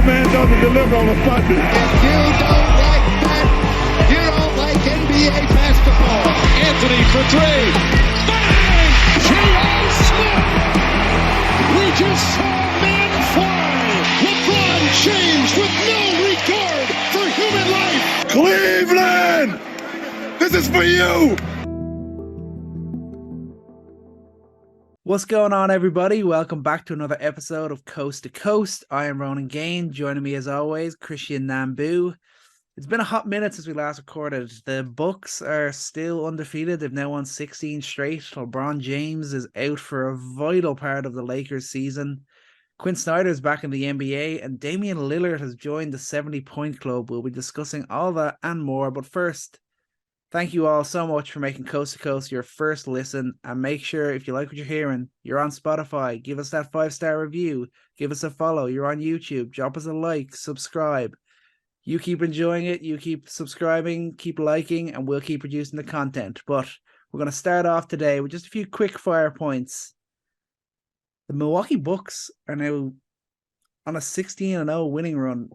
real man doesn't deliver on a Sunday. If you don't like that, you don't like NBA basketball. Anthony for three. Bang! J.R. Smith! We just saw men fly. LeBron James with no regard for human life. Cleveland! This is for you! What's going on, everybody? Welcome back to another episode of Coast to Coast. I am Ronan Gaine. Joining me as always, Quin Nambu. It's been a hot minute since we last recorded. The Bucks are still undefeated. They've now won 16 straight. LeBron James is out for a vital part of the Lakers season. Quin Snyder is back in the NBA, and Damian Lillard has joined the 70-point club. We'll be discussing all that and more. But first, thank you all so much for making Coast to Coast your first listen, and make sure if you like what you're hearing, you're on Spotify, give us that 5-star review, give us a follow, you're on YouTube, drop us a like, subscribe. You keep enjoying it, you keep subscribing, keep liking, and we'll keep producing the content. But we're going to start off today with just a few quick fire points. The Milwaukee Bucks are now on a 16-0 winning run.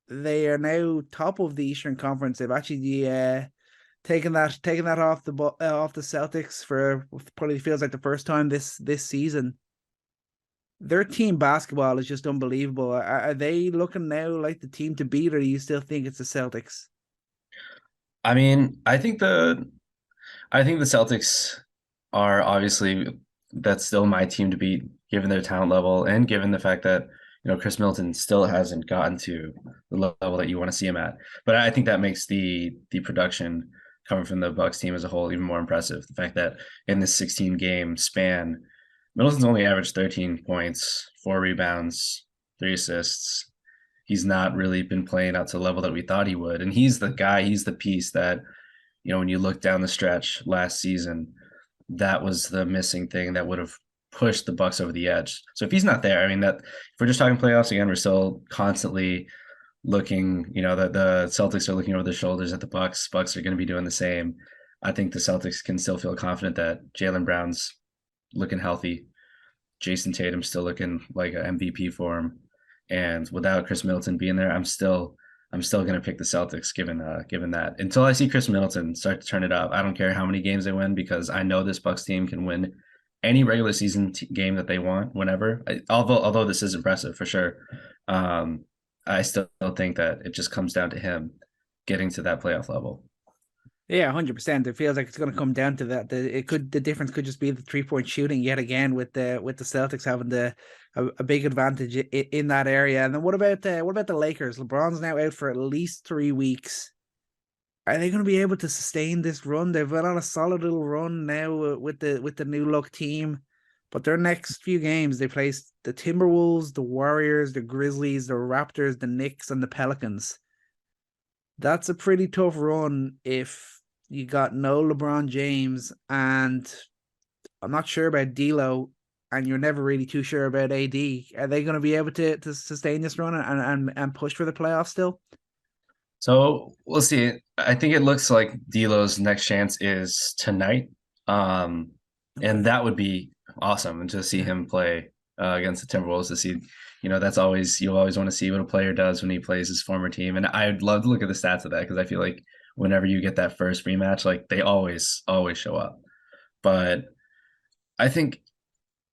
They are now top of the Eastern Conference. They've actually taking that off the Celtics for probably feels like the first time this season. Their team basketball is just unbelievable. Are they looking now like the team to beat, or do you still think it's the Celtics? I mean, I think the Celtics are obviously, that's still my team to beat, given their talent level and given the fact that Chris Middleton still hasn't gotten to the level that you want to see him at. But I think that makes the production coming from the Bucks team as a whole even more impressive. The fact that in this 16-game span, Middleton's only averaged 13 points, 4 rebounds, 3 assists. He's not really been playing out to the level that we thought he would. And he's the guy, he's the piece that, when you look down the stretch last season, that was the missing thing that would have pushed the Bucks over the edge. So if he's not there, I mean, that if we're just talking playoffs again, we're still constantly looking, that the Celtics are looking over their shoulders at the Bucks. Bucks are going to be doing the same. I think the Celtics can still feel confident that Jalen Brown's looking healthy. Jason Tatum's still looking like an MVP for him. And without Chris Middleton being there, I'm still going to pick the Celtics given that. Until I see Chris Middleton start to turn it up, I don't care how many games they win, because I know this Bucks team can win any regular season game that they want whenever. Although this is impressive for sure, I still think that it just comes down to him getting to that playoff level. Yeah, 100%. It feels like it's going to come down to that. The difference could just be the 3-point shooting yet again, with the Celtics having a big advantage in that area. And then what about the Lakers? LeBron's now out for at least 3 weeks. Are they going to be able to sustain this run? They've been on a solid little run now with the new look team, but their next few games they face the Timberwolves, the Warriors, the Grizzlies, the Raptors, the Knicks, and the Pelicans. That's a pretty tough run if you got no LeBron James, and I'm not sure about D'Lo, and you're never really too sure about AD. Are they going to be able to sustain this run and push for the playoffs still? So we'll see. I think it looks like D'Lo's next chance is tonight, and that would be awesome. And to see him play against the Timberwolves, to see, that's always, you always want to see what a player does when he plays his former team. And I'd love to look at the stats of that, because I feel like whenever you get that first rematch, like, they always show up. But I think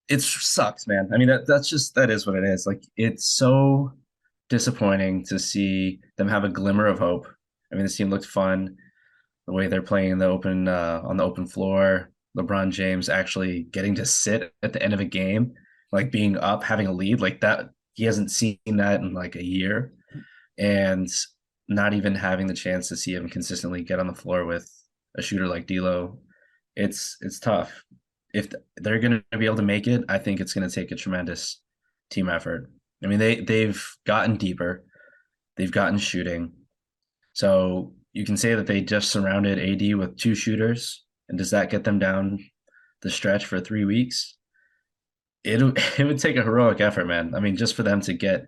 it sucks, man. I mean, that is what it is. Like, it's so disappointing to see them have a glimmer of hope. I mean, this team looked fun, the way they're playing in the open on the open floor. LeBron James actually getting to sit at the end of a game, like being up, having a lead like that. He hasn't seen that in like a year, and not even having the chance to see him consistently get on the floor with a shooter like D'Lo. It's tough. If they're going to be able to make it, I think it's going to take a tremendous team effort. I mean, they've gotten deeper. They've gotten shooting. So you can say that they just surrounded AD with 2 shooters. And does that get them down the stretch for 3 weeks? It would take a heroic effort, man. I mean, just for them to get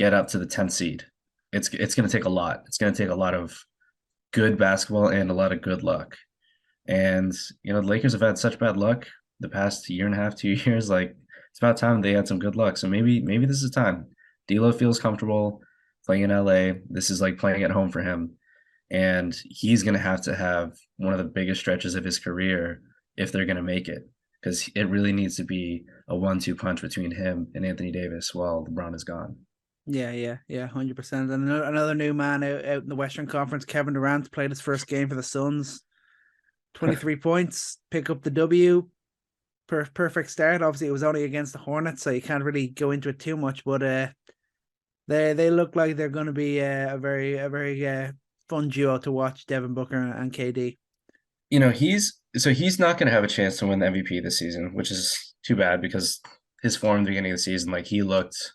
up to the 10th seed, it's going to take a lot. It's going to take a lot of good basketball and a lot of good luck. And, the Lakers have had such bad luck the past year and a half, 2 years. Like, it's about time they had some good luck. So maybe this is time. D'Lo feels comfortable playing in LA. This is like playing at home for him. And he's going to have one of the biggest stretches of his career if they're going to make it, because it really needs to be a 1-2 punch between him and Anthony Davis while LeBron is gone. Yeah, 100%. And another new man out in the Western Conference, Kevin Durant, played his first game for the Suns. 23 points, pick up the W. Perfect start. Obviously, it was only against the Hornets, so you can't really go into it too much. But they look like they're going to be a very fun duo to watch, Devin Booker and KD. He's not going to have a chance to win the MVP this season, which is too bad because his form at the beginning of the season, like he looked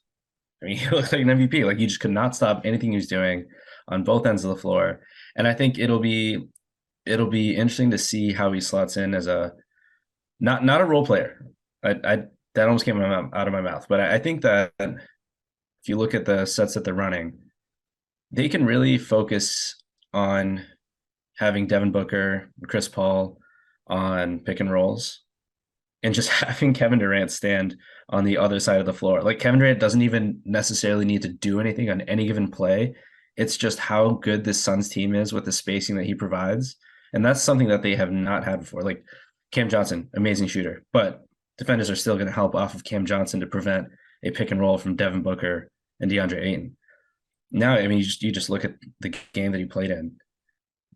like an MVP. Like he just could not stop anything he was doing on both ends of the floor. And I think it'll be interesting to see how he slots in as a not a role player. That almost came out of my mouth, but I think that if you look at the sets that they're running, they can really focus on having Devin Booker and Chris Paul on pick and rolls and just having Kevin Durant stand on the other side of the floor. Like Kevin Durant doesn't even necessarily need to do anything on any given play. It's just how good this Suns team is with the spacing that he provides. And that's something that they have not had before. Like Cam Johnson, amazing shooter, but defenders are still going to help off of Cam Johnson to prevent a pick and roll from Devin Booker and DeAndre Ayton. Now, I mean, you just look at the game that he played in.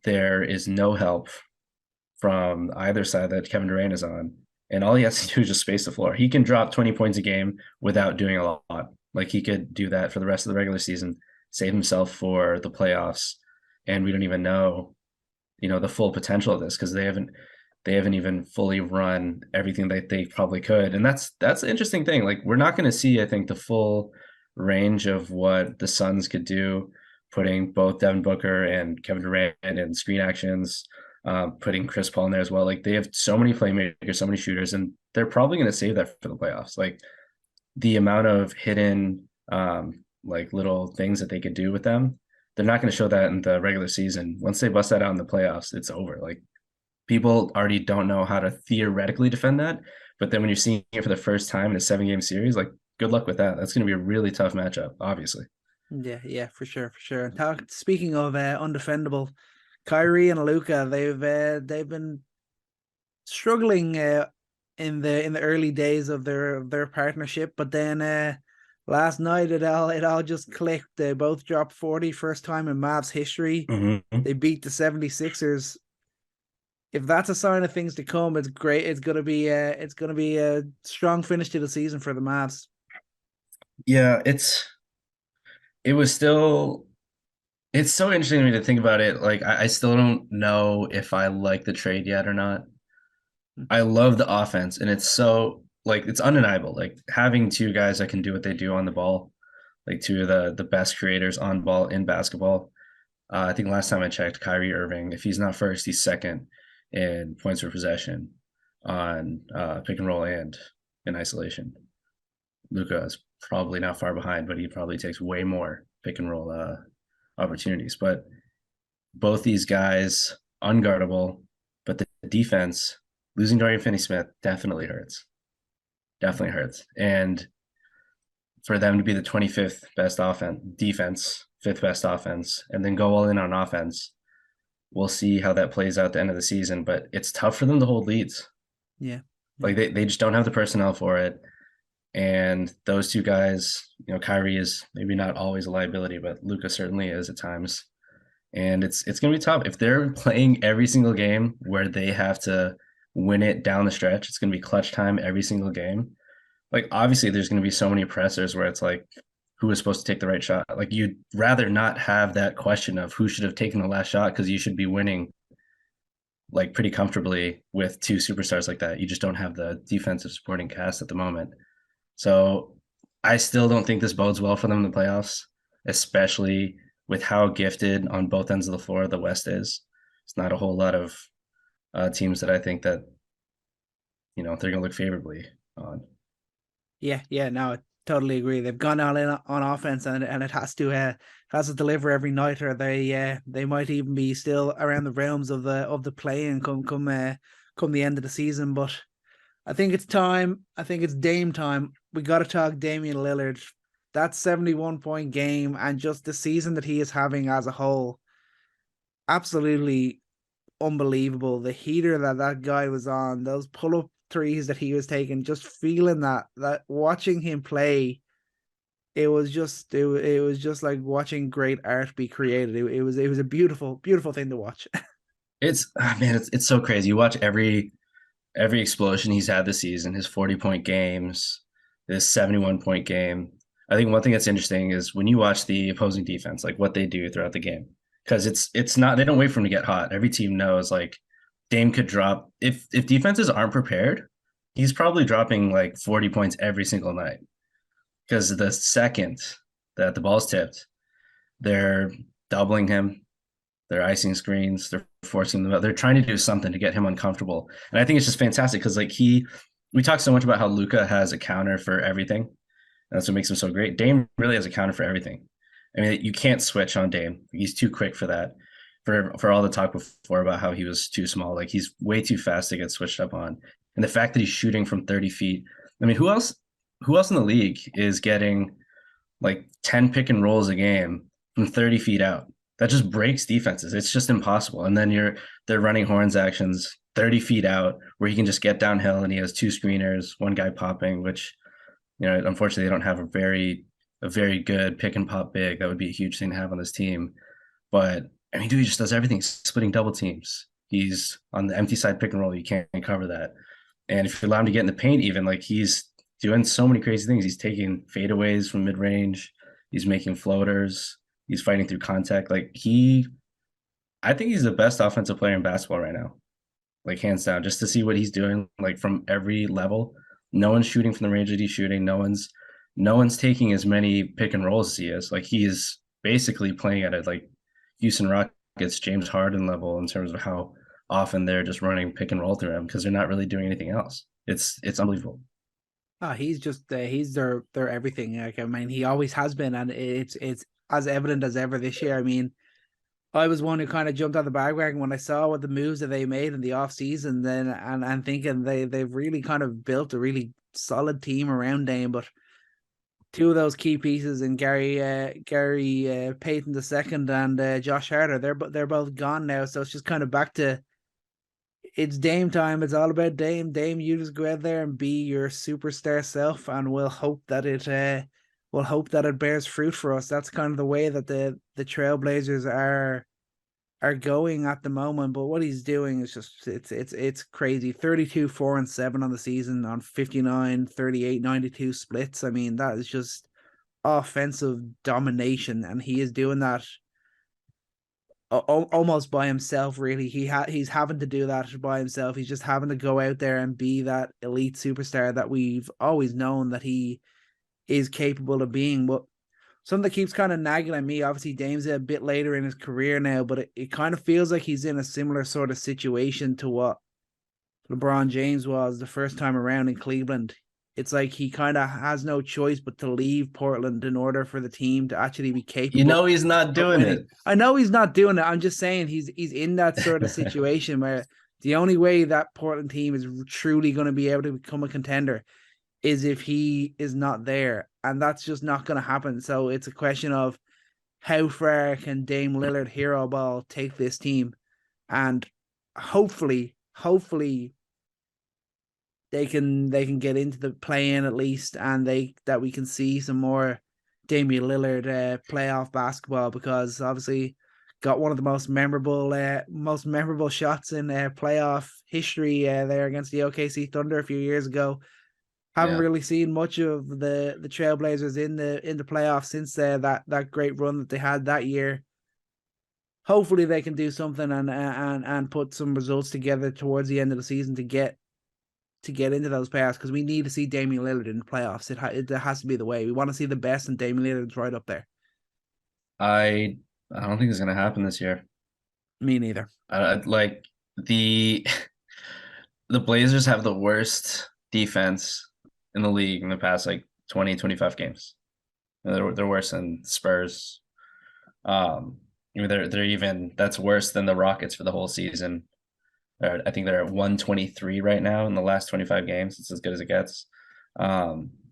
There is no help from either side that Kevin Durant is on. And all he has to do is just space the floor. He can drop 20 points a game without doing a lot. Like he could do that for the rest of the regular season, save himself for the playoffs. And we don't even know, the full potential of this because they haven't even fully run everything that they probably could. And that's the interesting thing. Like we're not going to see, I think, the full range of what the Suns could do, putting both Devin Booker and Kevin Durant in screen actions, putting Chris Paul in there as well. Like they have so many playmakers, so many shooters, and they're probably going to save that for the playoffs. Like the amount of hidden like little things that they could do with them, they're not going to show that in the regular season. Once they bust that out in the playoffs, it's over. Like people already don't know how to theoretically defend that. But then when you're seeing it for the first time in a 7-game series, like good luck with that. That's going to be a really tough matchup, obviously. Yeah, for sure. Speaking of undefendable, Kyrie and Luka, they've been struggling in the early days of their partnership, but then last night it all just clicked. They both dropped 40, first time in Mavs history. Mm-hmm. They beat the 76ers. If that's a sign of things to come, it's great. It's gonna be a strong finish to the season for the Mavs. Yeah, it's so interesting to me to think about it. Like I still don't know if I like the trade yet or not. I love the offense, and it's so like it's undeniable. Like having two guys that can do what they do on the ball, like two of the best creators on ball in basketball. I think last time I checked, Kyrie Irving, if he's not first, he's second in points per possession on pick and roll and in isolation. Luka is probably not far behind, but he probably takes way more pick and roll opportunities. But both these guys, unguardable, but the defense, losing Dorian Finney-Smith definitely hurts. Definitely hurts. And for them to be the 25th best defense, 5th best offense, and then go all in on offense, we'll see how that plays out at the end of the season. But it's tough for them to hold leads. Yeah. Like they just don't have the personnel for it. And those two guys, Kyrie is maybe not always a liability, but Luka certainly is at times. And it's going to be tough. If they're playing every single game where they have to win it down the stretch, it's going to be clutch time every single game. Like, obviously, there's going to be so many pressers where it's like, who is supposed to take the right shot? Like, you'd rather not have that question of who should have taken the last shot because you should be winning like pretty comfortably with two superstars like that. You just don't have the defensive supporting cast at the moment. So I still don't think this bodes well for them in the playoffs, especially with how gifted on both ends of the floor the West is. It's not a whole lot of teams that I think that, they're going to look favorably on. Yeah, no, I totally agree. They've gone all in on offense, and it has to deliver every night, or they might even be still around the realms of the play and come the end of the season. But I think it's time. I think it's Dame time. We got to talk Damian Lillard. that 71-point game and just the season that he is having as a whole, absolutely unbelievable. The heater that guy was on, those pull-up threes that he was taking, just feeling that watching him play, it was just like watching great art be created. It was a beautiful thing to watch. It's so crazy. You watch every explosion he's had this season, his 40-point games, this 71-point game. I think one thing that's interesting is when you watch the opposing defense, like what they do throughout the game, because it's not, they don't wait for him to get hot. Every team knows like Dame could drop, if defenses aren't prepared, he's probably dropping like 40 points every single night, because the second that the ball's tipped, they're doubling him, they're icing screens, they're forcing them out, they're trying to do something to get him uncomfortable. And I think it's just fantastic because like we talk so much about how Luka has a counter for everything. That's what makes him so great. Dame really has a counter for everything. I mean, you can't switch on Dame. He's too quick for that. For all the talk before about how he was too small, like he's way too fast to get switched up on. And the fact that he's shooting from 30 feet. I mean, who else in the league is getting like 10 pick and rolls a game from 30 feet out? That just breaks defenses. It's just impossible. And then they're running horns actions 30 feet out where he can just get downhill and he has two screeners, one guy popping, which, unfortunately they don't have a very good pick and pop big. That would be a huge thing to have on this team. But I mean, dude, he just does everything. He's splitting double teams. He's on the empty side pick and roll. You can't cover that. And if you allow him to get in the paint, even like he's doing so many crazy things. He's taking fadeaways from mid range. He's making floaters. He's fighting through contact. Like I think he's the best offensive player in basketball right now. Like hands down, just to see what he's doing, like from every level. No one's shooting from the range that he's shooting. No one's taking as many pick and rolls as he is. Like he is basically playing at it like Houston Rockets, James Harden level in terms of how often they're just running pick and roll through him because they're not really doing anything else. It's unbelievable. He's just he's their everything. Like I mean, he always has been, and it's as evident as ever this year. I mean, I was one who kind of jumped on the bandwagon when I saw what the moves that they made in the off season, then and thinking they've really kind of built a really solid team around Dame, but two of those key pieces in Gary Payton II and Josh Harder, they're both gone now, so it's just kind of back to it's Dame time. It's all about Dame. Dame, you just go out there and be your superstar self, and we'll hope that it bears fruit for us. That's kind of the way that the Trailblazers are going at the moment. But what he's doing is just it's crazy. 32, 4 and 7 on the season on 59, 38, 92 splits. I mean, that is just offensive domination, and he is doing that almost by himself. Really, he's having to do that by himself. He's just having to go out there and be that elite superstar that we've always known that he is capable of being. But something that keeps kind of nagging at me, obviously Dame's a bit later in his career now, but it kind of feels like he's in a similar sort of situation to what LeBron James was the first time around in Cleveland. It's like he kind of has no choice but to leave Portland in order for the team to actually be capable. He's not doing it. I know he's not doing it. I'm just saying he's in that sort of situation where the only way that Portland team is truly going to be able to become a contender is if he is not there, and that's just not going to happen. So it's a question of how far can Dame Lillard hero ball take this team, and hopefully they can get into the play-in at least, and that we can see some more Damian Lillard playoff basketball, because obviously got one of the most memorable shots in playoff history there against the OKC Thunder a few years ago. Haven't really seen much of the Trailblazers in the playoffs since that great run that they had that year. Hopefully they can do something and put some results together towards the end of the season to get into those playoffs, because we need to see Damian Lillard in the playoffs. It has to be the way. We want to see the best, and Damian Lillard's right up there. I don't think it's going to happen this year. Me neither. Like the Blazers have the worst defense in the league in the past like 20, 25 games. They're worse than Spurs. They're even, that's worse than the Rockets for the whole season. I think they're at 123 right now in the last 25 games. It's as good as it gets.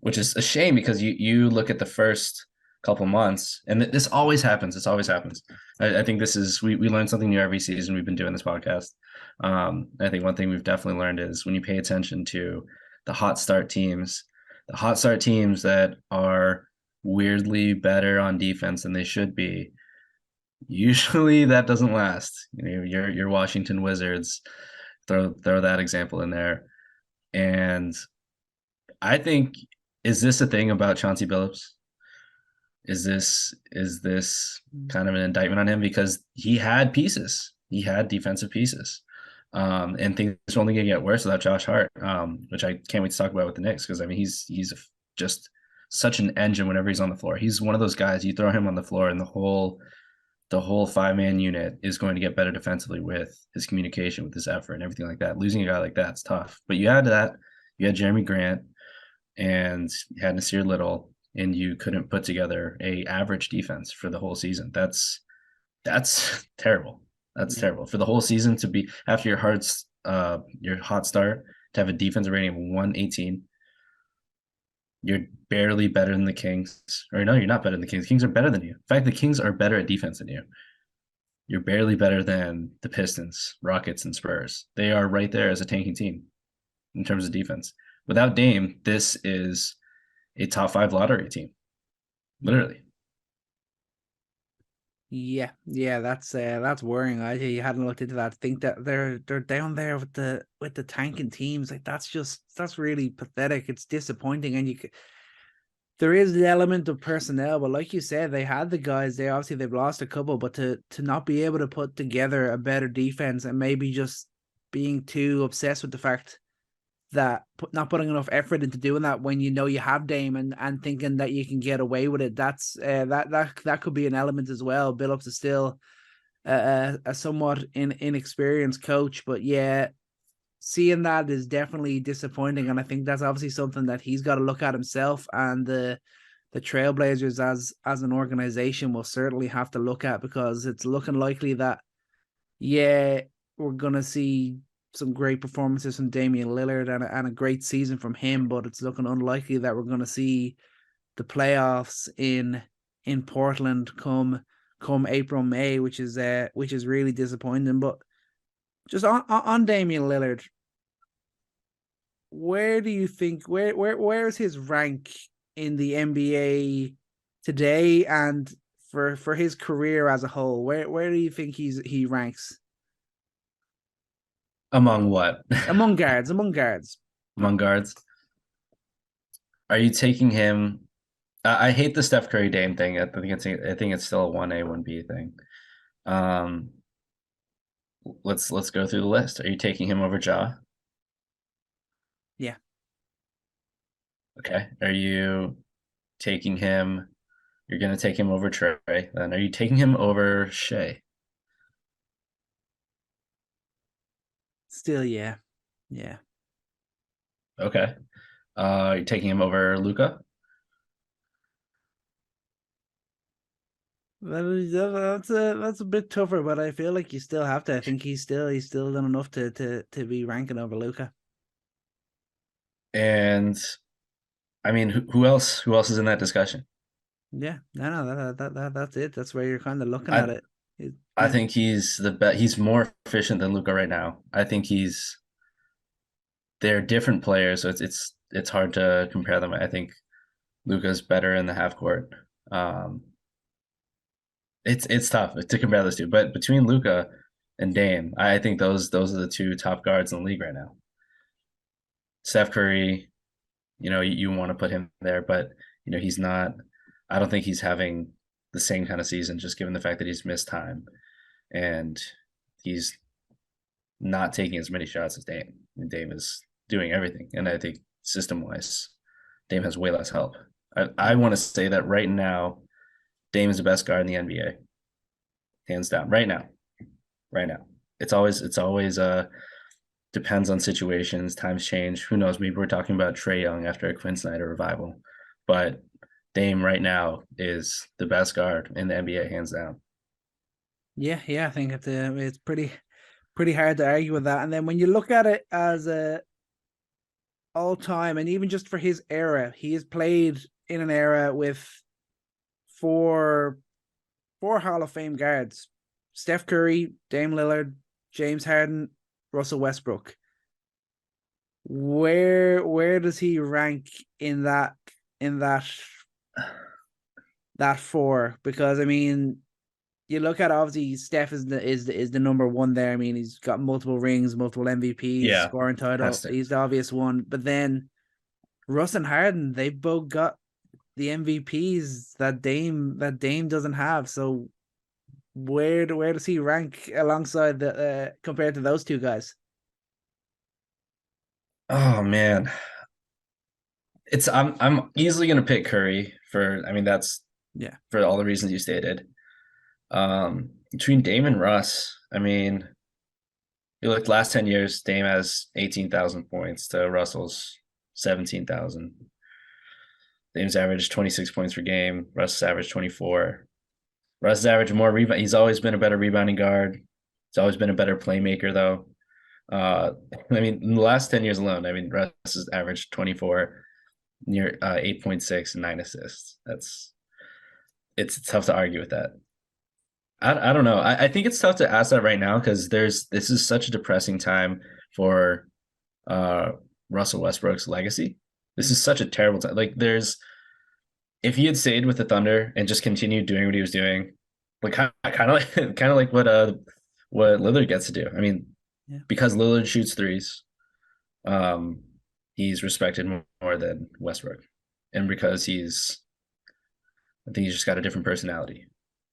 which is a shame because you look at the first couple months, and this always happens. This always happens. I think this is we learn something new every season. We've been doing this podcast. I think one thing we've definitely learned is when you pay attention to the hot start teams that are weirdly better on defense than they should be, usually that doesn't last. Your Washington Wizards, throw that example in there. And I think, is this a thing about Chauncey Billups? Is this kind of an indictment on him? Because he had pieces. He had defensive pieces. And things are only going to get worse without Josh Hart, which I can't wait to talk about with the Knicks, because I mean he's just such an engine whenever he's on the floor. He's one of those guys, you throw him on the floor and the whole 5-man unit is going to get better defensively with his communication, with his effort and everything like that. Losing a guy like that's tough. But you had Jeremy Grant and you had Nasir Little, and you couldn't put together a average defense for the whole season. That's terrible. That's terrible. For the whole season to be, after your hot start, to have a defensive rating of 118, you're barely better than the Kings. Or no, you're not better than the Kings. The Kings are better than you. In fact, the Kings are better at defense than you. You're barely better than the Pistons, Rockets, and Spurs. They are right there as a tanking team in terms of defense. Without Dame, this is a top 5 lottery team. Literally. Yeah, that's worrying. I hadn't looked into that. I think that they're down there with the tanking teams. Like that's really pathetic. It's disappointing, and there is the element of personnel, but like you said, they had the guys. They've lost a couple, but to not be able to put together a better defense, and maybe just being too obsessed with the fact that not putting enough effort into doing that when you know you have Dame and thinking that you can get away with it, that's that could be an element as well. Billups is still a somewhat inexperienced coach, but yeah, seeing that is definitely disappointing, and I think that's obviously something that he's got to look at himself, and the Trailblazers as an organization will certainly have to look at, because it's looking likely that we're gonna see some great performances from Damian Lillard and a great season from him, but it's looking unlikely that we're going to see the playoffs in Portland come April, May, which is really disappointing. But just on Damian Lillard, where do you think where is his rank in the NBA today, and for his career as a whole? Where do you think he ranks? Among what? Among guards. Among guards. Are you taking him? I hate the Steph Curry Dame thing. I think it's still a 1A 1B thing. Let's go through the list. Are you taking him over Ja? Yeah. Okay. Are you taking him? You're gonna take him over Trae. Then are you taking him over Shea? Still, yeah. Okay. You're taking him over Luka? That's a bit tougher, but I feel like you still have to. I think he's still done enough to be ranking over Luka. And I mean, who else? Who else is in that discussion? Yeah, no, that's it. That's where you're kind of looking at it. I think he's the best. He's more efficient than Luka right now. I think they're different players, so it's hard to compare them. I think Luka's better in the half court. It's tough to compare those two, but between Luka and Dame, I think those are the two top guards in the league right now. Steph Curry, you want to put him there, but he's not. I don't think he's having the same kind of season, just given the fact that he's missed time and he's not taking as many shots as Dame. And Dame is doing everything, and I think system-wise, Dame has way less help. I want to say that right now, Dame is the best guard in the NBA, hands down. Right now, it's always depends on situations. Times change. Who knows? Maybe we're talking about Trae Young after a Quin Snyder revival, but Dame right now is the best guard in the NBA, hands down. Yeah, I think it's pretty hard to argue with that. And then when you look at it as all time, and even just for his era, he has played in an era with four Hall of Fame guards: Steph Curry, Dame Lillard, James Harden, Russell Westbrook. Where does he rank in that four? Because I mean, you look at, obviously Steph is the number one there. I mean, he's got multiple rings, multiple MVPs, Yeah, scoring title. He's the obvious one. But then Russ and Harden, they both got the MVPs that Dame doesn't have. So where does he rank alongside the compared to those two guys? Oh man, I'm easily gonna pick Curry that's for all the reasons you stated. Between Dame and Russ, I mean, you look last 10 years, Dame has 18,000 points to Russell's 17,000. Dame's averaged 26 points per game. Russ averaged 24. Russ has averaged more rebound. He's always been a better rebounding guard. He's always been a better playmaker, though. I mean, in the last 10 years alone, I mean, Russ has averaged 24, near 8.6 and 9 assists. It's tough to argue with that. I don't know. I think it's tough to ask that right now because this is such a depressing time for Russell Westbrook's legacy. This is such a terrible time. Like, if he had stayed with the Thunder and just continued doing what he was doing, like kind of like what Lillard gets to do. I mean, because Lillard shoots threes, he's respected more than Westbrook, and because I think he's just got a different personality.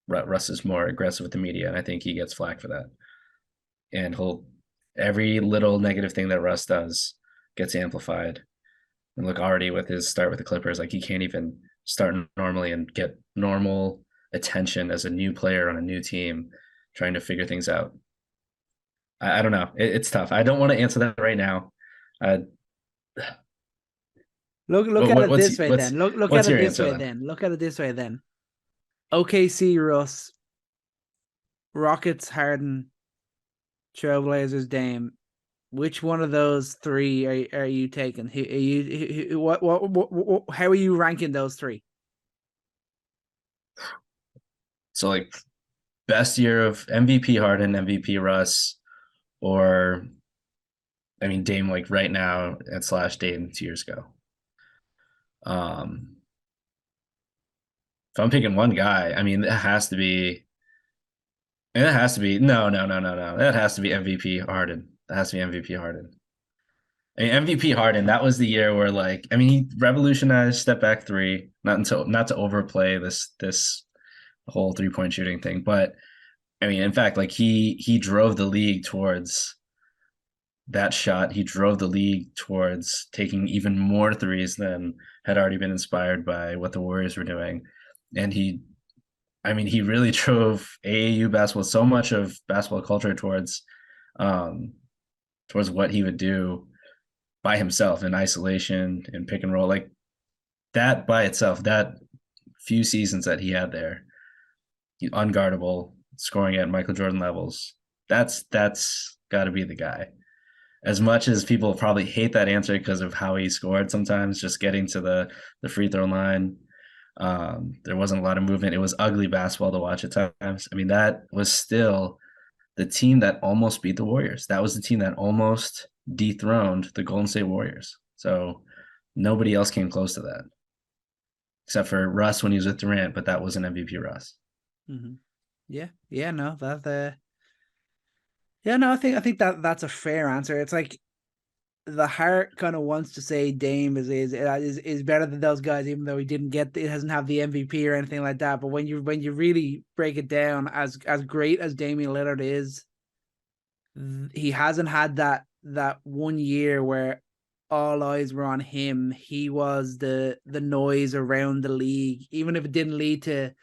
Russ is more aggressive with the media, and I think he gets flack for that. And every little negative thing that Russ does gets amplified. And look, already with his start with the Clippers, like he can't even start normally and get normal attention as a new player on a new team, trying to figure things out. I don't know. It's tough. I don't want to answer that right now. Look at it this way then. Look at it this way then. Look at it this way then. OKC Russ, Rockets Harden, Trailblazers Dame. Which one of those three are you taking? How are you ranking those three? So, like, best year of MVP Harden, MVP Russ, or I mean Dame, like right now and / Dame 2 years ago. If I'm picking one guy, I mean, it has to be no. That has to be MVP Harden. That has to be MVP Harden. I mean, MVP Harden, that was the year where, like, I mean, he revolutionized step back three, not to overplay this whole 3-point shooting thing, but I mean, in fact, like he drove the league towards that shot. He drove the league towards taking even more threes than had already been inspired by what the Warriors were doing. And he really drove AAU basketball, so much of basketball culture towards what he would do by himself in isolation and pick and roll. Like that by itself, that few seasons that he had there, unguardable, scoring at Michael Jordan levels. That's got to be the guy. As much as people probably hate that answer because of how he scored sometimes, just getting to the free throw line, there wasn't a lot of movement. It was ugly basketball to watch at times. I mean, that was still the team that almost beat the Warriors. That was the team that almost dethroned the Golden State Warriors. So nobody else came close to that, except for Russ when he was with Durant, but that wasn't MVP Russ. Mm-hmm. I think that's a fair answer. It's like the heart kind of wants to say Dame is better than those guys, even though it hasn't have the MVP or anything like that. But when you really break it down, as great as Damian Lillard is, he hasn't had that 1 year where all eyes were on him. He was the noise around the league, even if it didn't lead to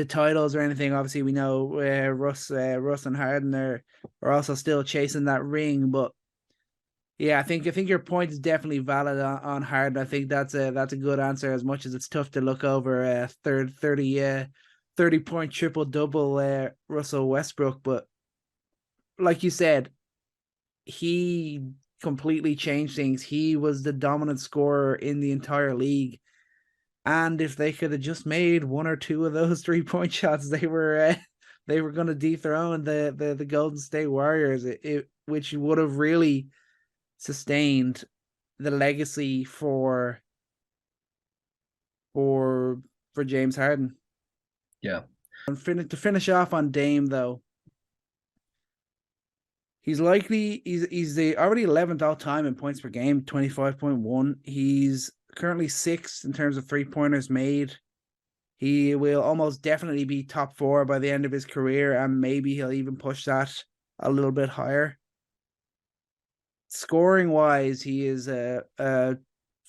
titles or anything. Obviously, we know Russ and Harden are also still chasing that ring. But yeah, I think your point is definitely valid on Harden. I think that's a good answer. As much as it's tough to look over a 30-point triple double Russell Westbrook, but like you said, he completely changed things. He was the dominant scorer in the entire league. And if they could have just made one or two of those 3-point shots, they were going to dethrone the Golden State Warriors, which would have really sustained the legacy for James Harden. Yeah. And to finish off on Dame, though, he's the already 11th all time in points per game, 25.1. He's currently 6th in terms of 3-pointers made. He will almost definitely be top 4 by the end of his career, and maybe he'll even push that a little bit higher. Scoring wise, he is a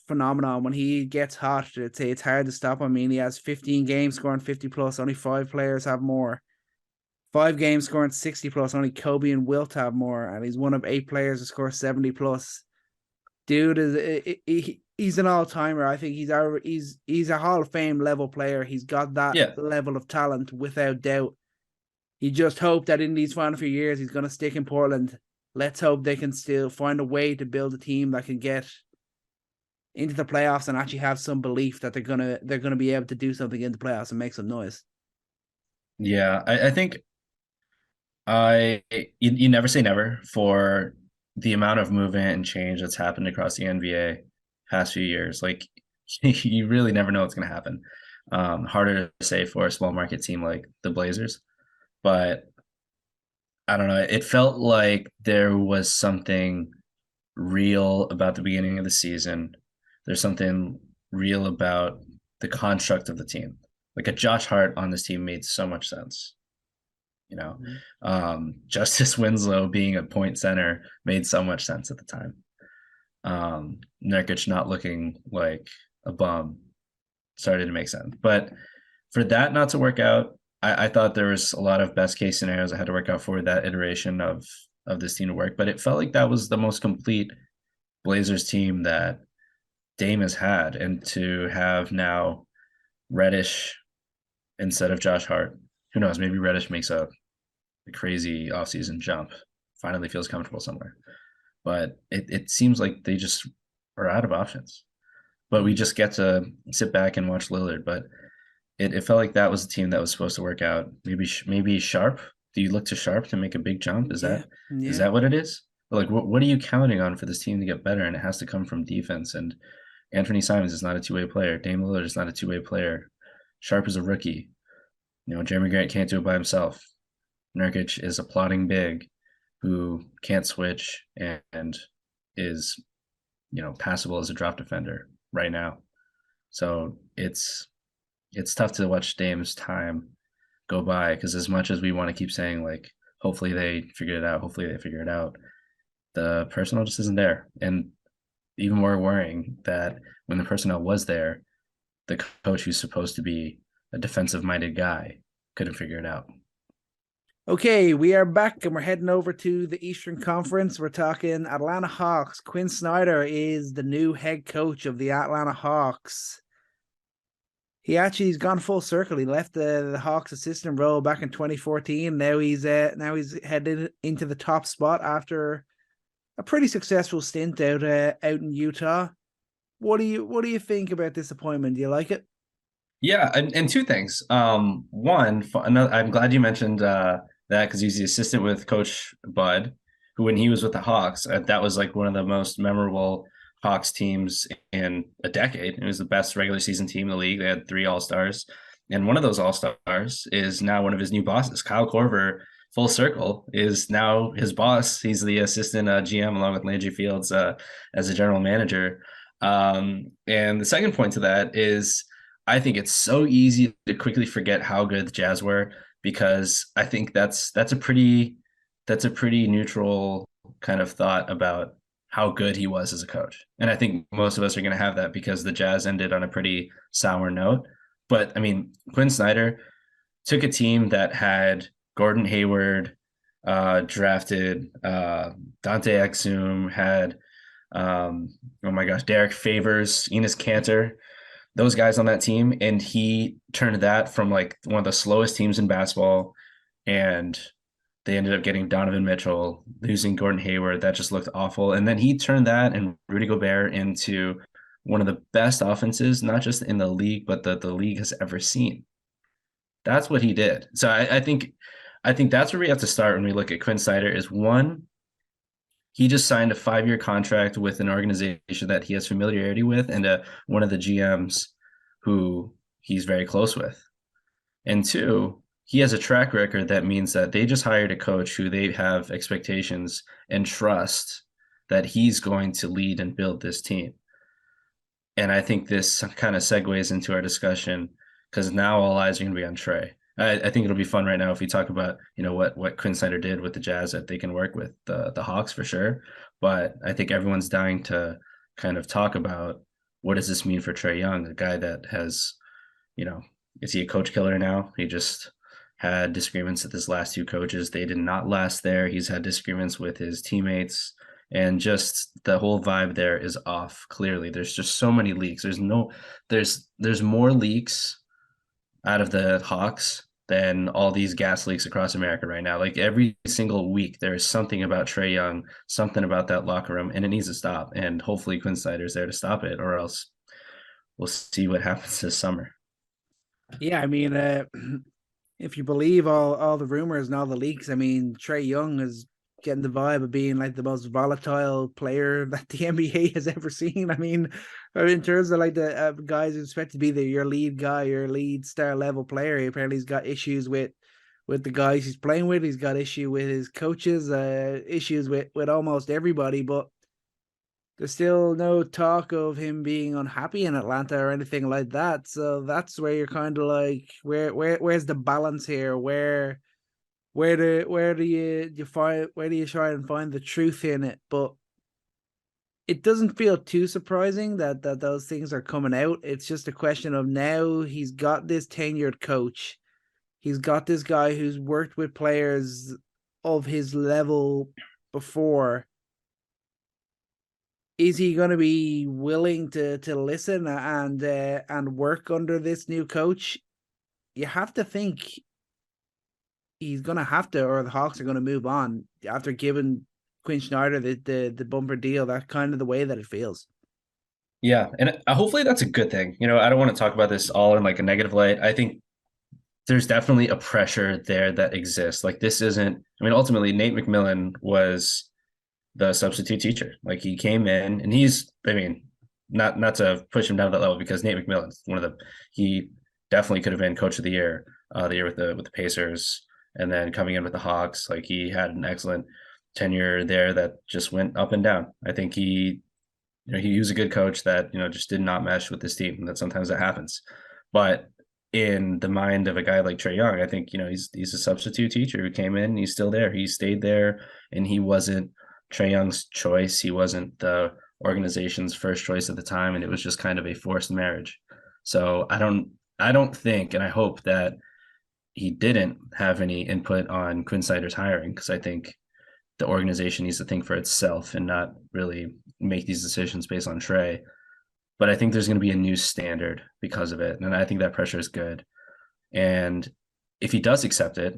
phenomenon. When he gets hot, it's hard to stop him. I mean, he has 15 games scoring 50 plus. Only 5 players have more. 5 games scoring 60 plus. Only Kobe and Wilt have more, and he's one of 8 players to score 70 plus. Dude he's an all timer. I think he's a Hall of Fame level player. He's got that level of talent without doubt. You just hope that in these final few years he's going to stick in Portland. Let's hope they can still find a way to build a team that can get into the playoffs and actually have some belief that they're gonna be able to do something in the playoffs and make some noise. Yeah, I think you never say never for the amount of movement and change that's happened across the NBA past few years. Like you really never know what's going to happen. Harder to say for a small market team like the Blazers, but I don't know. It felt like there was something real about the beginning of the season. There's something real about the construct of the team. Like a Josh Hart on this team made so much sense. You know, Justice Winslow being a point center made so much sense at the time. Nurkic not looking like a bum started to make sense. But for that not to work out, I thought there was a lot of best case scenarios I had to work out for that iteration of this team to work. But it felt like that was the most complete Blazers team that Dame has had. And to have now Reddish instead of Josh Hart, who knows, maybe Reddish makes a crazy offseason jump, finally feels comfortable somewhere. But it seems like they just are out of options. But we just get to sit back and watch Lillard. But it felt like that was a team that was supposed to work out. Maybe Sharp. Do you look to Sharp to make a big jump? Is that what it is? Like, what are you counting on for this team to get better? And it has to come from defense. And Anthony Simons is not a two-way player. Dame Lillard is not a two-way player. Sharp is a rookie. You know, Jeremy Grant can't do it by himself. Nurkic is a plotting big who can't switch and is, you know, passable as a drop defender right now. So it's tough to watch Dame's time go by, because as much as we want to keep saying, like, hopefully they figure it out, the personnel just isn't there. And even more worrying that when the personnel was there, the coach who's supposed to be a defensive-minded guy couldn't figure it out. Okay, we are back and we're heading over to the Eastern Conference. We're talking Atlanta Hawks. Quin Snyder is the new head coach of the Atlanta Hawks. He's gone full circle. He left the Hawks assistant role back in 2014. Now he's headed into the top spot after a pretty successful stint out in Utah. What do you think about this appointment? Do you like it? Yeah, and two things. One, I'm glad you mentioned that, because he's the assistant with Coach Bud, who, when he was with the Hawks, that was like one of the most memorable Hawks teams in a decade. It was the best regular season team in the league. They had 3 All-Stars, and one of those All-Stars is now one of his new bosses. Kyle Korver, full circle, is now his boss. He's the assistant GM along with Landry Fields as a general manager. And the second point to that is, I think it's so easy to quickly forget how good the Jazz were, because I think that's a pretty neutral kind of thought about how good he was as a coach. And I think most of us are going to have that because the Jazz ended on a pretty sour note. But I mean, Quin Snyder took a team that had Gordon Hayward, drafted Dante Exum, had Derek Favors, Enes Kanter, those guys on that team, and he turned that from like one of the slowest teams in basketball and They ended up getting Donovan Mitchell, losing Gordon Hayward. That just looked awful. And then he turned that and Rudy Gobert into one of the best offenses, not just in the league, but that the league has ever seen. That's what he did. So I think that's where we have to start when we look at Quin Snyder is one, he just signed a 5-year contract with an organization that he has familiarity with and one of the GMs who he's very close with. And two, he has a track record that means that they just hired a coach who they have expectations and trust that he's going to lead and build this team. And I think this kind of segues into our discussion because now all eyes are going to be on Trae. I think it'll be fun right now if we talk about, what Quin Snyder did with the Jazz that they can work with the Hawks for sure. But I think everyone's dying to kind of talk about what does this mean for Trae Young, a guy that has, is he a coach killer now? He just had disagreements with his last 2 coaches. They did not last there. He's had disagreements with his teammates. And just the whole vibe there is off. Clearly, there's just so many leaks. There's more leaks out of the Hawks than all these gas leaks across America right now. Like every single week, there is something about Trae Young, something about that locker room, and it needs to stop. And hopefully, Quin Snyder's there to stop it, or else we'll see what happens this summer. Yeah, I mean, if you believe all the rumors and all the leaks, I mean, Trae Young is getting the vibe of being like the most volatile player that the NBA has ever seen. I mean, in terms of like the guys who expect to be your lead guy, your lead star level player, apparently he's got issues with the guys he's playing with. He's got issue with his coaches, issues with almost everybody, but there's still no talk of him being unhappy in Atlanta or anything like that. So that's where you're kind of like, where's the balance here? Where do you try and find the truth in it? But it doesn't feel too surprising that those things are coming out. It's just a question of now he's got this tenured coach. He's got this guy who's worked with players of his level before. Is he going to be willing to listen and work under this new coach? You have to think he's going to have to, or the Hawks are going to move on after giving Quin Snyder the bumper deal. That's kind of the way that it feels. Yeah, and hopefully that's a good thing. I don't want to talk about this all in like a negative light. I think there's definitely a pressure there that exists. Like this isn't, ultimately Nate McMillan was the substitute teacher. Like he came in and not to push him down to that level because Nate McMillan's he definitely could have been coach of the year with the Pacers, and then coming in with the Hawks, like he had an excellent tenure there that just went up and down. I think he was a good coach that, just did not mesh with this team, and that sometimes that happens. But in the mind of a guy like Trae Young, I think, he's a substitute teacher who came in, he's still there. He stayed there, and he wasn't Trae Young's choice. He wasn't the organization's first choice at the time, and it was just kind of a forced marriage. So I don't think, and I hope that he didn't have any input on Quin Snyder's hiring, because I think the organization needs to think for itself and not really make these decisions based on Trae. But I think there's going to be a new standard because of it, and I think that pressure is good. And if he does accept it,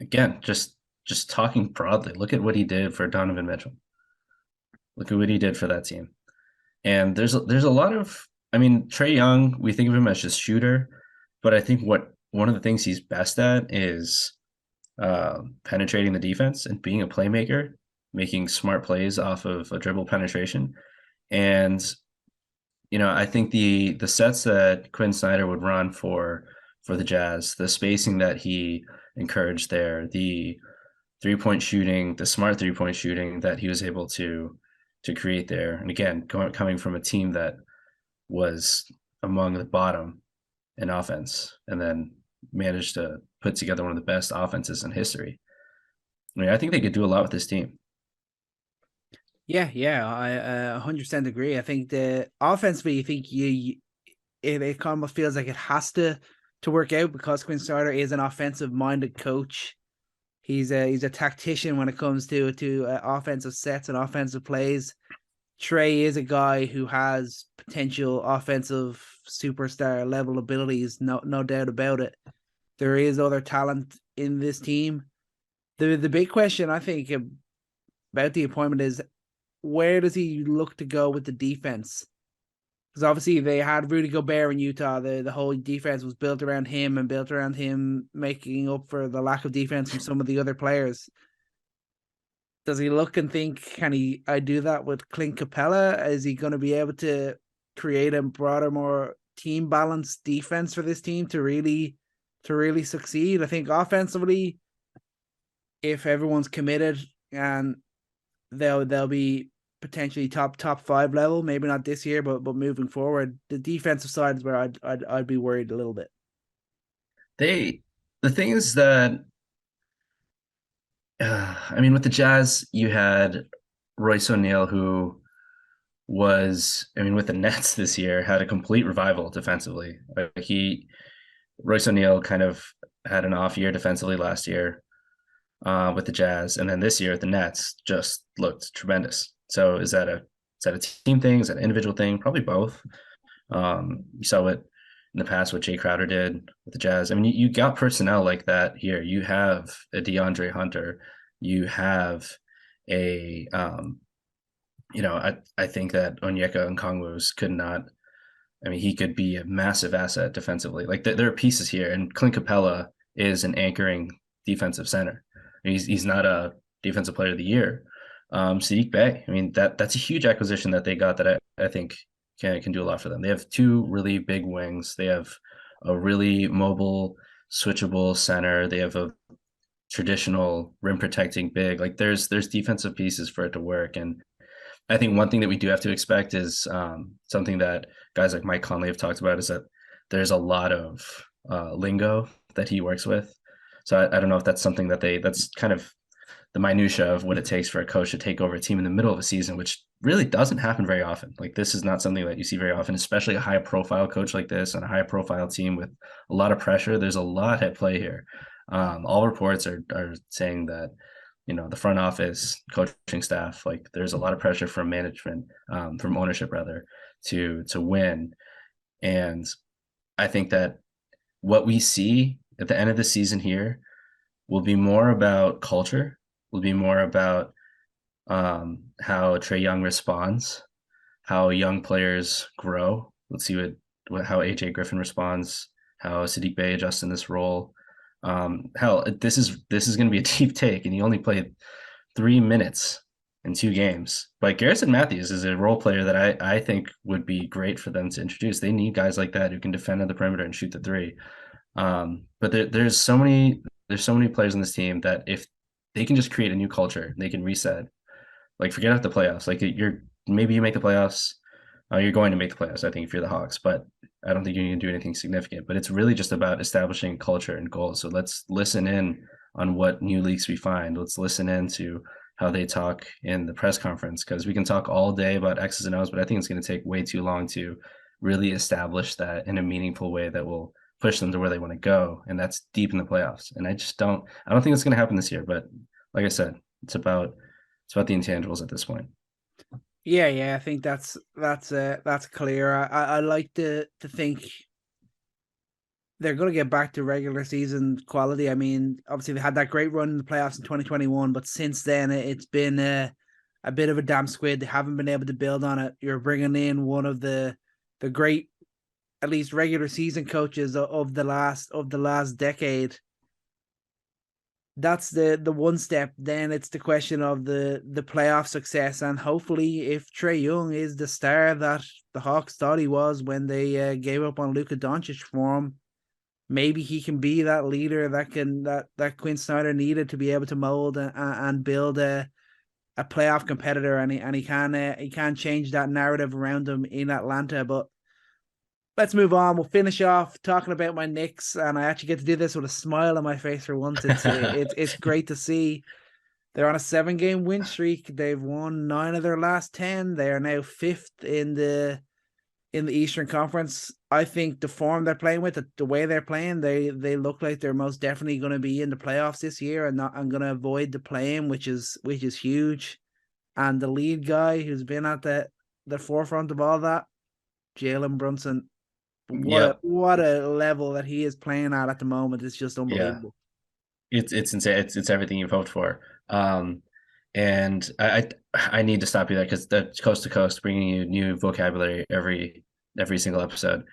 again, just talking broadly, look at what he did for Donovan Mitchell. Look at what he did for that team. And there's a lot of, Trae Young, we think of him as just shooter, but I think one of the things he's best at is penetrating the defense and being a playmaker, making smart plays off of a dribble penetration. And, I think the sets that Quin Snyder would run for the Jazz, the spacing that he encouraged there, the three-point shooting, the smart three-point shooting that he was able to create there. And again, coming from a team that was among the bottom in offense and then managed to put together one of the best offenses in history. I think they could do a lot with this team. Yeah, I 100% agree. I think the offensively, I think it almost feels like it has to work out because Quin Snyder is an offensive-minded coach. He's a tactician when it comes to offensive sets and offensive plays. Trae is a guy who has potential offensive superstar level abilities, no doubt about it. There is other talent in this team, The big question I think about the appointment is, where does he look to go with the defense? Because obviously they had Rudy Gobert in Utah. The whole defense was built around him and built around him making up for the lack of defense from some of the other players. Does he look and think, can I do that with Clint Capella? Is he going to be able to create a broader, more team balanced defense for this team to really succeed? I think offensively, if everyone's committed, and they'll be potentially top 5 level, maybe not this year, but moving forward. The defensive side is where I'd be worried a little bit. The thing is that I mean, with the Jazz, you had Royce O'Neal, who was, I mean, with the Nets this year, had a complete revival defensively. Royce O'Neal kind of had an off year defensively last year with the Jazz, and then this year at the Nets just looked tremendous. So is that a team thing? Is that an individual thing? Probably both. You saw what in the past what Jay Crowder did with the Jazz. I mean, you got personnel like that here. You have a DeAndre Hunter. You have a I think that Onyeka Okongwu could not. I mean, he could be a massive asset defensively. Like there are pieces here, and Clint Capella is an anchoring defensive center. He's not a defensive player of the year. Sadiq Bey. I mean, that's a huge acquisition that they got that I think can do a lot for them. They have 2 really big wings. They have a really mobile, switchable center. They have a traditional rim protecting big. Like there's defensive pieces for it to work. And I think one thing that we do have to expect is something that guys like Mike Conley have talked about, is that there's a lot of lingo that he works with. So I don't know if that's something that's kind of the minutia of what it takes for a coach to take over a team in the middle of a season, which really doesn't happen very often. Like this is not something that you see very often, especially a high profile coach like this and a high profile team with a lot of pressure. There's a lot at play here. All reports are saying that, the front office, coaching staff, like there's a lot of pressure from management, from ownership rather, to win. And I think that what we see at the end of the season here will be more about culture, will be more about how Trae Young responds, how young players grow. Let's see how AJ Griffin responds, how Sadiq Bey adjusts in this role. Hell, this is going to be a deep take, and he only played 3 minutes in 2 games. But Garrison Matthews is a role player that I think would be great for them to introduce. They need guys like that who can defend at the perimeter and shoot the 3. But there's so many players in this team that if they can just create a new culture, they can reset. Like forget out the playoffs. Like maybe you make the playoffs. You're going to make the playoffs, I think, if you're the Hawks, but I don't think you're going to do anything significant. But it's really just about establishing culture and goals. So let's listen in on what new leaks we find. Let's listen in to how they talk in the press conference, because we can talk all day about X's and O's, but I think it's going to take way too long to really establish that in a meaningful way that will push them to where they want to go. And that's deep in the playoffs. And I don't think it's going to happen this year. But like I said, it's about the intangibles at this point. Yeah, I think that's clear. I like to think they're going to get back to regular season quality. I mean, obviously they had that great run in the playoffs in 2021, but since then it's been a bit of a damn squid. They haven't been able to build on it. You're bringing in one of the great, at least regular season coaches of the last decade. That's the one step. Then it's the question of the playoff success, and hopefully, if Trae Young is the star that the Hawks thought he was when they gave up on Luka Doncic for him, maybe he can be that leader that Quin Snyder needed to be able to mold and build a playoff competitor, and he can change that narrative around him in Atlanta. But let's move on. We'll finish off talking about my Knicks, and I actually get to do this with a smile on my face for once. It's great to see. They're on a 7-game win streak. They've won 9 of their last 10. They are now 5th in the Eastern Conference. I think the form they're playing with, the way they're playing, they look like they're most definitely going to be in the playoffs this year, and I'm going to avoid the play-in, which is huge. And the lead guy who's been at the forefront of all that, Jalen Brunson. What a level that he is playing at the moment. It's just unbelievable. it's insane. It's everything you've hoped for. And I need to stop you there because the coast to coast bringing you new vocabulary every single episode.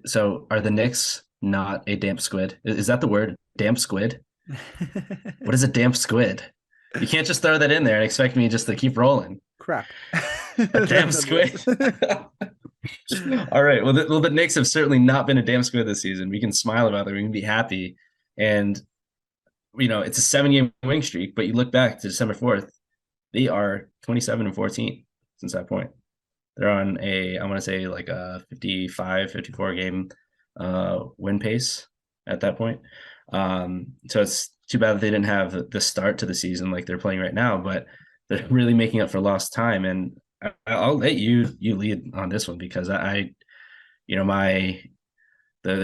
So are the Knicks not a damp squid? Is that the word? Damp squid? What is a damp squid? You can't just throw that in there and expect me just to keep rolling. Crap. A damn squid. All right. Well, the Knicks have certainly not been a damn squid this season. We can smile about it. We can be happy. And, it's a 7-game winning streak, but you look back to December 4th, they are 27-14 since that point. They're on I want to say like a 55, 54 game win pace at that point. So it's too bad that they didn't have the start to the season like they're playing right now, but they're really making up for lost time. And I'll let you lead on this one because the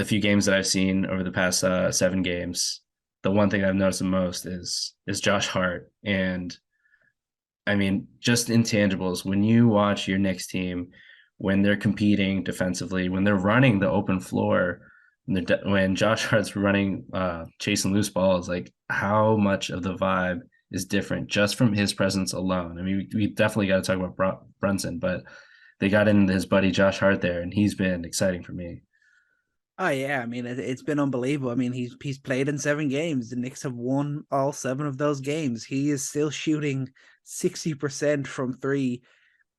few games that I've seen over the past 7 games, the one thing I've noticed the most is Josh Hart. And I mean, just intangibles. When you watch your Knicks team, when they're competing defensively, when they're running the open floor, when Josh Hart's running, chasing loose balls, like how much of the vibe is different just from his presence alone. I mean, we definitely got to talk about Brunson, but they got in his buddy Josh Hart there, and he's been exciting for me. Oh yeah, I mean it's been unbelievable. I mean he's played in 7 games. The Knicks have won all 7 of those games. He is still shooting 60% from 3,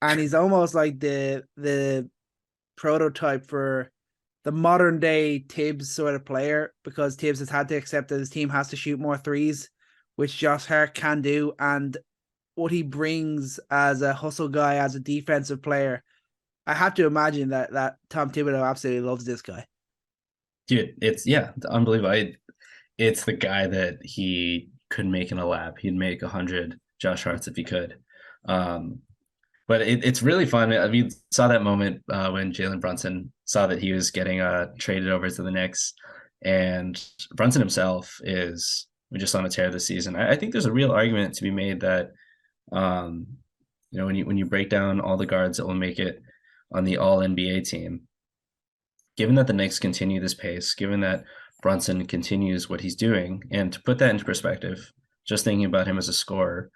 and he's almost like the prototype for the modern day Tibbs sort of player, because Tibbs has had to accept that his team has to shoot more threes, which Josh Hart can do, and what he brings as a hustle guy, as a defensive player. I have to imagine that Tom Thibodeau absolutely loves this guy. Dude, it's unbelievable. It's the guy that he could make in a lab. He'd make 100 Josh Harts if he could. But it's really fun. I mean, saw that moment when Jalen Brunson saw that he was getting traded over to the Knicks, and Brunson himself we just saw him a tear this season. I think there's a real argument to be made that, when you break down all the guards that will make it on the All NBA team, given that the Knicks continue this pace, given that Brunson continues what he's doing, and to put that into perspective, just thinking about him as a scorer,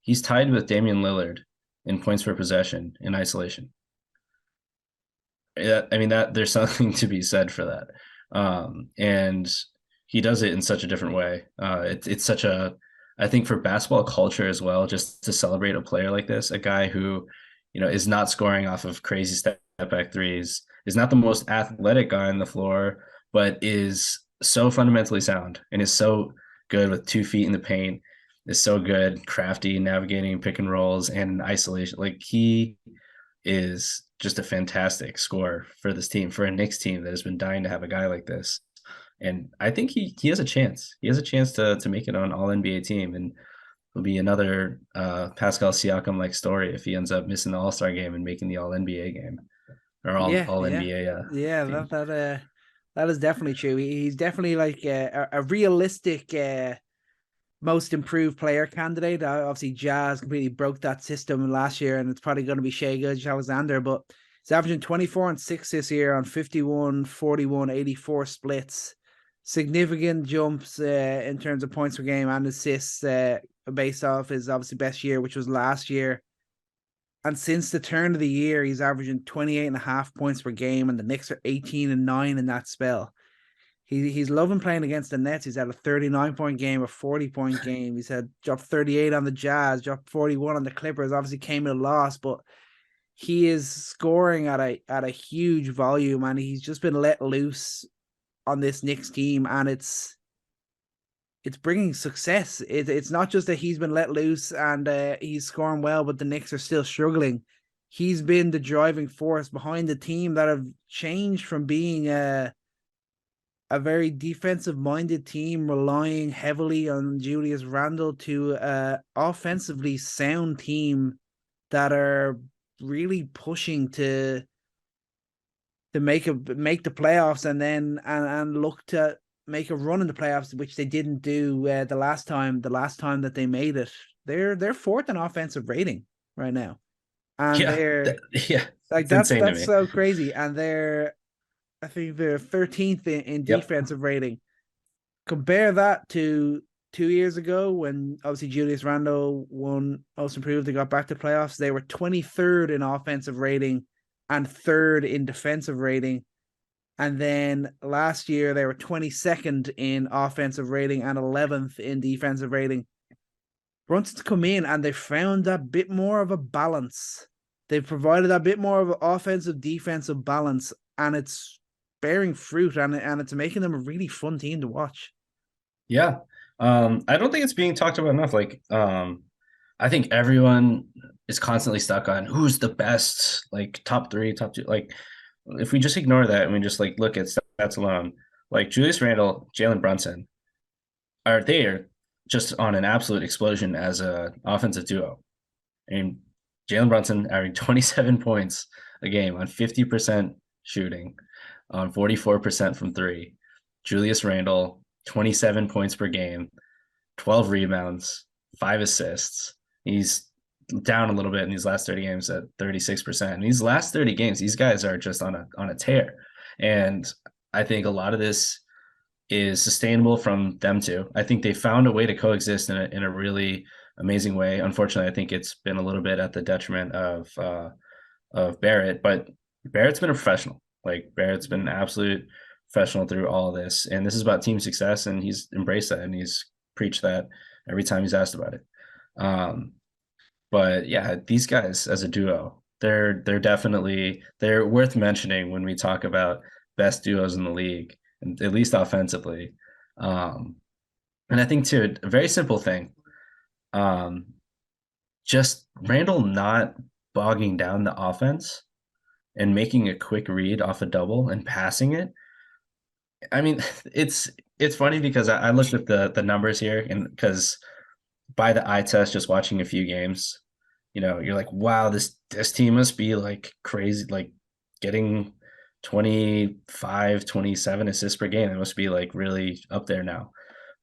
he's tied with Damian Lillard in points per possession in isolation. I mean, that there's something to be said for that. And he does it in such a different way. It's such I think for basketball culture as well, just to celebrate a player like this, a guy who, is not scoring off of crazy step back threes, is not the most athletic guy on the floor, but is so fundamentally sound and is so good with 2 feet in the paint, is so good, crafty, navigating pick and rolls and isolation. Like, he is just a fantastic scorer for this team, for a Knicks team that has been dying to have a guy like this. And I think he has a chance. He has a chance to make it on All NBA team, and it'll be another Pascal Siakam-like story if he ends up missing the All-Star game and making the All NBA game or All NBA. That is definitely true. He's definitely like a realistic most improved player candidate. Obviously, Jazz completely broke that system last year, and it's probably going to be Shai Gilgeous-Alexander, but he's averaging 24 and 6 this year on 51, 41, 84 splits. Significant jumps in terms of points per game and assists based off his obviously best year, which was last year. And since the turn of the year, he's averaging 28.5 points per game, and the Knicks are 18-9 in that spell. He's loving playing against the Nets. He's had a 39-point game, a 40-point game. He's had dropped 38 on the Jazz, dropped 41 on the Clippers. Obviously came in a loss, but he is scoring at a huge volume, and he's just been let loose on this Knicks team, and it's bringing success. It's not just that he's been let loose and he's scoring well, but the Knicks are still struggling. He's been the driving force behind the team that have changed from being a very defensive-minded team relying heavily on Julius Randle to a offensively sound team that are really pushing to make the playoffs and look to make a run in the playoffs, which they didn't do the last time that they made it. They're fourth in offensive rating right now, and that's so crazy. And I think they're 13th in defensive rating. Compare that to 2 years ago when obviously Julius Randle won Most Improved. They got back to playoffs. They were 23rd in offensive rating and 3rd in defensive rating. And then last year they were 22nd in offensive rating and 11th in defensive rating. Brunson's come in and they found a bit more of a balance. They've provided a bit more of an offensive defensive balance, and it's bearing fruit, and it's making them a really fun team to watch. Yeah. I don't think it's being talked about enough. Like, I think everyone is constantly stuck on who's the best, like top 3, top 2. Like, if we just ignore that and we just like look at stats alone, like Julius Randle, Jalen Brunson, are just on an absolute explosion as a offensive duo. And Jalen Brunson averaging 27 points a game on 50% shooting, on 44% from 3. Julius Randle, 27 points per game, 12 rebounds, 5 assists. He's down a little bit in these last 30 games at 36%. And these last 30 games, these guys are just on a tear. And I think a lot of this is sustainable from them too. I think they found a way to coexist in a really amazing way. Unfortunately, I think it's been a little bit at the detriment of Barrett, but Barrett's been a professional. Like, Barrett's been an absolute professional through all of this, and this is about team success, and he's embraced that and he's preached that every time he's asked about it. But yeah, these guys as a duo, they're definitely worth mentioning when we talk about best duos in the league, and at least offensively. And I think too, a very simple thing, just Randle not bogging down the offense and making a quick read off a double and passing it. I mean, it's funny because I looked at the numbers here, and because by the eye test, just watching a few games, you're like, wow, this team must be like crazy, like getting 25, 27 assists per game. It must be like really up there now.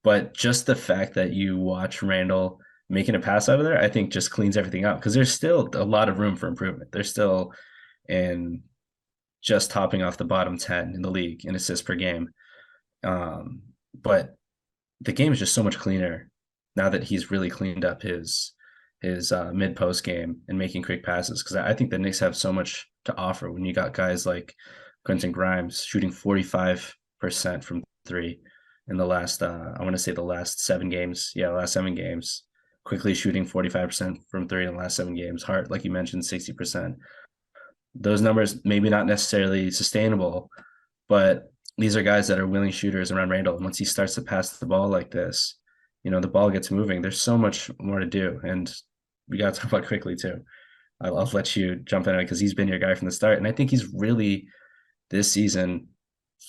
But just the fact that you watch Randle making a pass out of there, I think just cleans everything up, because there's still a lot of room for improvement. They're still in just topping off the bottom 10 in the league in assists per game. But the game is just so much cleaner now that he's really cleaned up his mid-post game and making quick passes, because I think the Knicks have so much to offer when you got guys like Quentin Grimes shooting 45% from 3 in the last, I want to say the last 7 games. Yeah, the last 7 games. Quickly shooting 45% from 3 in the last 7 games. Hart, like you mentioned, 60%. Those numbers maybe not necessarily sustainable, but these are guys that are willing shooters around Randle. And once he starts to pass the ball like this, the ball gets moving. There's so much more to do. And we got to talk about quickly too. I'll let you jump in because he's been your guy from the start. And I think he's really this season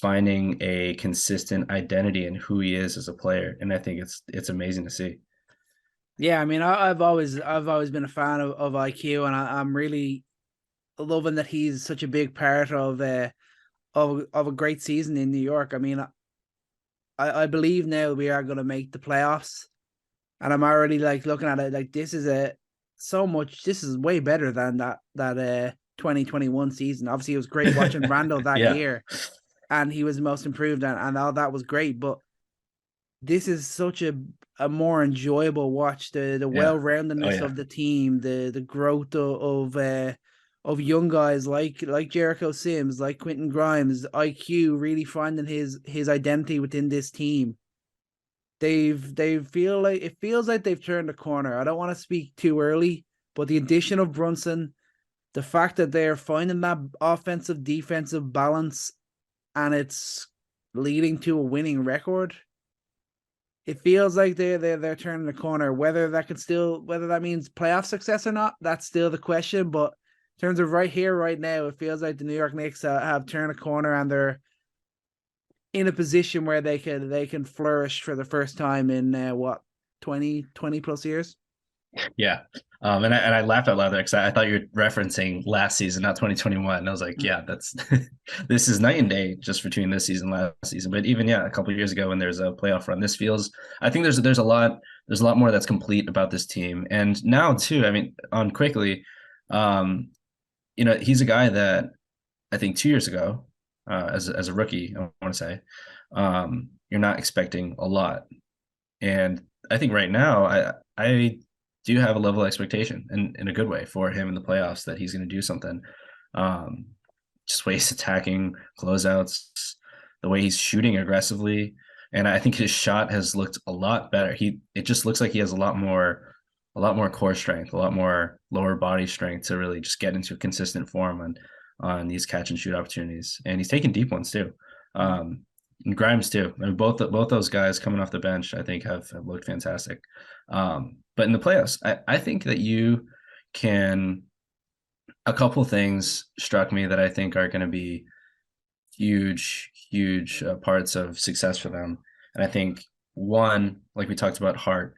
finding a consistent identity in who he is as a player. And I think it's amazing to see. Yeah, I mean, I've always been a fan of IQ, and I'm really loving that he's such a big part of a great season in New York. I mean, I believe now we are going to make the playoffs, and I'm already like looking at it like this is way better than that 2021 season. Obviously, it was great watching Randle that year, and he was most improved, and all that was great. But this is such a more enjoyable watch. The well-roundedness of the team, the growth of young guys like Jericho Sims, like Quentin Grimes, IQ really finding his identity within this team. It feels like they've turned a corner. I don't want to speak too early, but the addition of Brunson, the fact that they're finding that offensive defensive balance, and it's leading to a winning record. It feels like they're turning the corner. Whether that means playoff success or not, that's still the question. But in terms of right here, right now, it feels like the New York Knicks have turned a corner, and they're in a position where they can flourish for the first time in 20 plus years. Yeah. And I laughed out loud there because I thought you were referencing last season, not 2021. And I was like, yeah, that's this is night and day just between this season and last season. But even a couple of years ago when there's a playoff run, this feels, I think there's a lot more that's complete about this team. And now too, I mean, on quickly, he's a guy that I think 2 years ago, as a rookie, I want to say, you're not expecting a lot. And I think right now I do have a level of expectation in a good way for him in the playoffs that he's going to do something. Um, just way he's attacking closeouts, the way he's shooting aggressively, and I think his shot has looked a lot better. It just looks like he has a lot more core strength, a lot more lower body strength to really just get into a consistent form on these catch and shoot opportunities, and he's taking deep ones too. And Grimes too. I mean, both those guys coming off the bench, I think, have looked fantastic. But in the playoffs, I think that you can. A couple things struck me that I think are going to be huge parts of success for them. And I think one, like we talked about, Hart,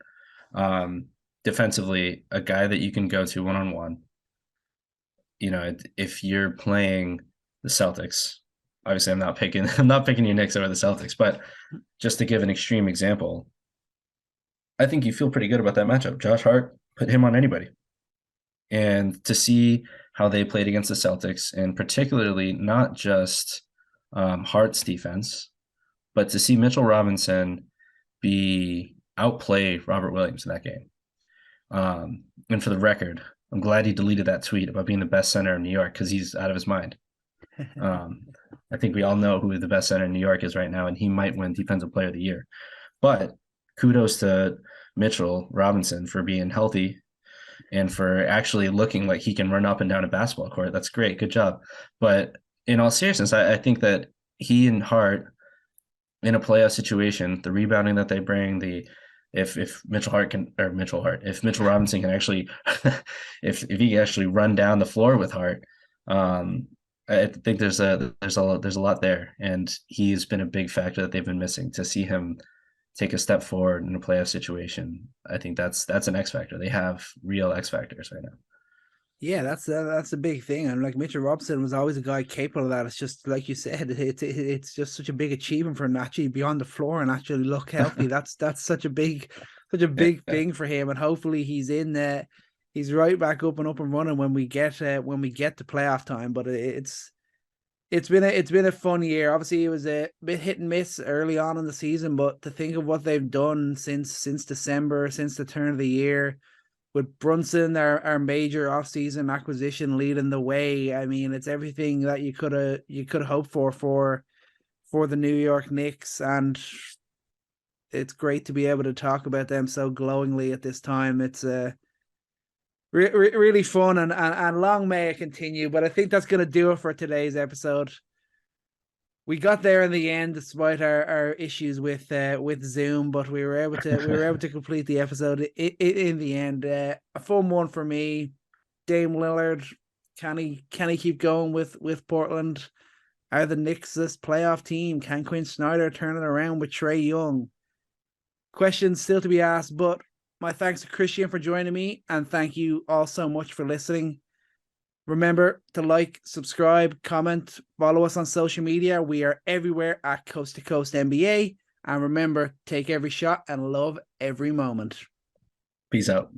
defensively, a guy that you can go to one-on-one. You know, if you're playing the Celtics, obviously I'm not picking your Knicks over the Celtics, but just to give an extreme example, I think you feel pretty good about that matchup. Josh Hart, put him on anybody. And to see how they played against the Celtics, and particularly not just Hart's defense, but to see Mitchell Robinson outplay Robert Williams in that game. And for the record, I'm glad he deleted that tweet about being the best center in New York, because he's out of his mind. I think we all know who the best center in New York is right now, and he might win Defensive Player of the Year. But kudos to Mitchell Robinson for being healthy and for actually looking like he can run up and down a basketball court. That's great. Good job. But in all seriousness, I think that he and Hart in a playoff situation, the rebounding that they bring, if Mitchell Robinson can actually, if he can actually run down the floor with Hart, I think there's a lot there, and he's been a big factor that they've been missing. To see him take a step forward in a playoff situation, I think that's an X factor. They have real X factors right now. Yeah, that's a big thing. And like Mitchell Robinson was always a guy capable of that. It's just like you said, it's just such a big achievement for him to actually be on the floor and actually look healthy. That's such a big thing for him. And hopefully he's in there. He's right back up and running when we get to playoff time. But it's been a fun year. Obviously, it was a bit hit and miss early on in the season, but to think of what they've done since December, since the turn of the year, with Brunson, our major offseason acquisition, leading the way. I mean, it's everything that you could have hoped for the New York Knicks, and it's great to be able to talk about them so glowingly at this time. It's really fun, and long may it continue. But I think that's going to do it for today's episode. We got there in the end, despite our issues with Zoom, but we were able to complete the episode in the end. A fun one for me. Dame Lillard, can he keep going with Portland? Are the Knicks this playoff team? Can Quin Snyder turn it around with Trae Young? Questions still to be asked, but my thanks to Christian for joining me, and thank you all so much for listening. Remember to like, subscribe, comment, follow us on social media. We are everywhere at Coast to Coast NBA. And remember, take every shot and love every moment. Peace out.